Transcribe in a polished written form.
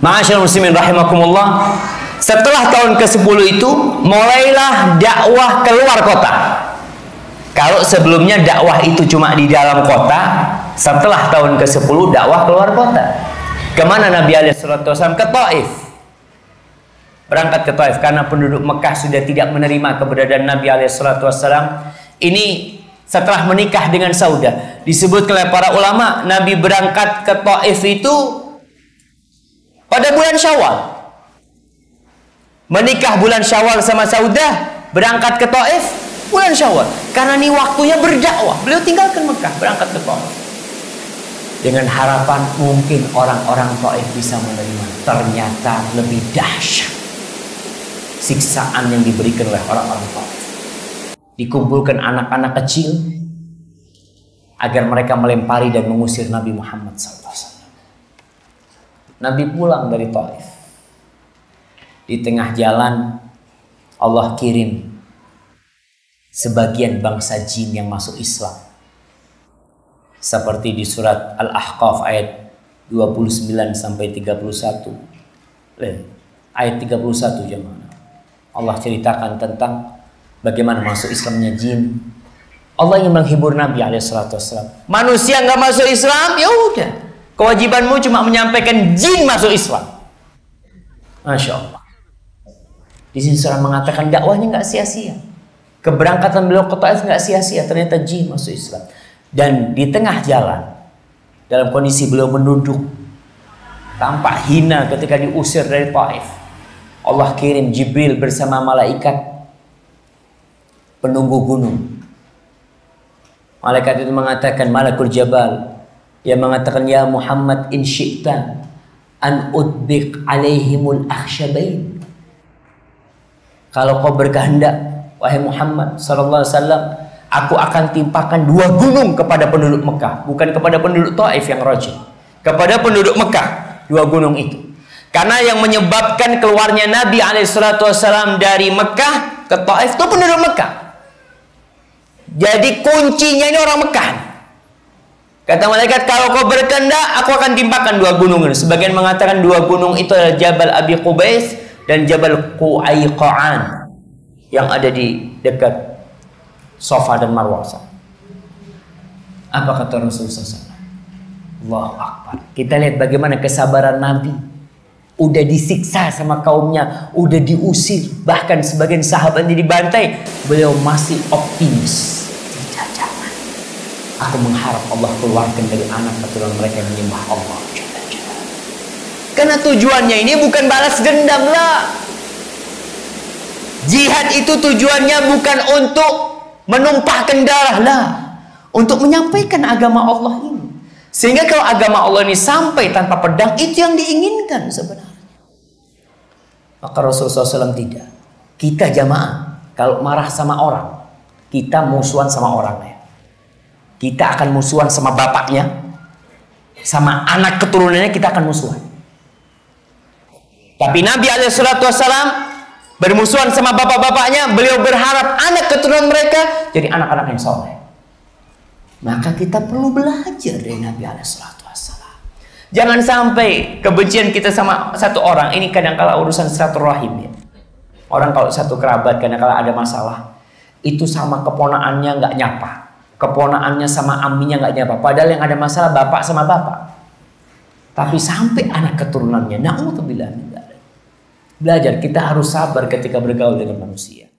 Ma'asyiral muslimin rahimakumullah, setelah tahun ke-10 itu mulailah dakwah keluar kota. Kalau sebelumnya dakwah itu cuma di dalam kota, setelah tahun ke-10 dakwah keluar kota. Kemana Nabi SAW? Ke Taif. Berangkat ke Taif karena penduduk Mekah sudah tidak menerima keberadaan Nabi SAW. Ini setelah menikah dengan Saudah. Disebut oleh para ulama, Nabi berangkat ke Taif itu pada bulan Syawal. Menikah bulan Syawal sama Saudah, berangkat ke Taif bulan Syawal. Karena ini waktunya berdakwah. Beliau tinggalkan Mekah, berangkat ke Taif. Dengan harapan mungkin orang-orang Taif bisa menerima. Ternyata lebih dahsyat siksaan yang diberikan oleh orang-orang Taif. Dikumpulkan anak-anak kecil agar mereka melempari dan mengusir Nabi Muhammad SAW. Nabi pulang dari Taif. Di tengah jalan Allah kirim sebagian bangsa jin yang masuk Islam. Seperti di surat Al-Ahqaf ayat 29 sampai 31. Ayat 31 jemaah. Allah ceritakan tentang bagaimana masuk Islamnya jin. Allah yang menghibur Nabi SAW. Manusia nggak masuk Islam, ya udah. Kewajibanmu cuma menyampaikan jin masuk Islam. Masya Allah. Di sini surah mengatakan dakwahnya nggak sia-sia. Keberangkatan beliau ke Taif nggak sia-sia. Ternyata jin masuk Islam. Dan di tengah jalan, dalam kondisi beliau menunduk, tampak hina ketika diusir dari Taif, Allah kirim Jibril bersama malaikat penunggu gunung. Malaikat itu mengatakan, Malakul Jabal, yang mengatakan, ya Muhammad in syi'ta an udbiq alaihimul akhsyabain. Kalau kau berkehendak, wahai Muhammad sallallahu alaihi wasallam, aku akan timpakan 2 gunung kepada penduduk Mekah, bukan kepada penduduk Taif yang rajin, kepada penduduk Mekah 2 gunung itu. Karena yang menyebabkan keluarnya Nabi SAW dari Mekah ke Taif itu penduduk Mekah. Jadi kuncinya ini orang Mekah. Kata malaikat, kalau kau berkehendak, aku akan timpakan 2 gunung. Sebagian mengatakan 2 gunung itu adalah Jabal Abi Qubais dan Jabal Qu'aiqa'an yang ada di dekat Safa dan Marwah. Apa kata Rasulullah SAW? Allahu Akbar. Kita lihat bagaimana kesabaran Nabi. Udah disiksa sama kaumnya, udah diusir, bahkan sebagian sahabatnya dibantai, beliau masih optimis. Aku mengharap Allah keluarkan dari anak keturunan mereka yang menyembah Allah. Karena tujuannya ini bukan balas dendam lah. Jihad itu tujuannya bukan untuk menumpahkan darah lah, untuk menyampaikan agama Allah ini. Sehingga kalau agama Allah ini sampai tanpa pedang, itu yang diinginkan sebenarnya. Maka Rasulullah SAW tidak. Kita jamaah, kalau marah sama orang, kita musuhan sama orangnya. Kita akan musuhan sama bapaknya, sama anak keturunannya kita akan musuhan. Tapi Nabi SAW bermusuhan sama bapak-bapaknya, beliau berharap anak keturunan mereka jadi anak-anak yang soleh. Maka kita perlu belajar dari Nabi SAW. Jangan sampai kebencian kita sama satu orang, ini kadang-kala urusan silaturahim ya. Orang kalau satu kerabat kadang-kala ada masalah, itu sama keponaannya nggak nyapa, keponaannya sama aminnya nggak nyapa. Padahal yang ada masalah bapak sama bapak. Tapi sampai anak keturunannya, na'udzubillah. Belajar, kita harus sabar ketika bergaul dengan manusia.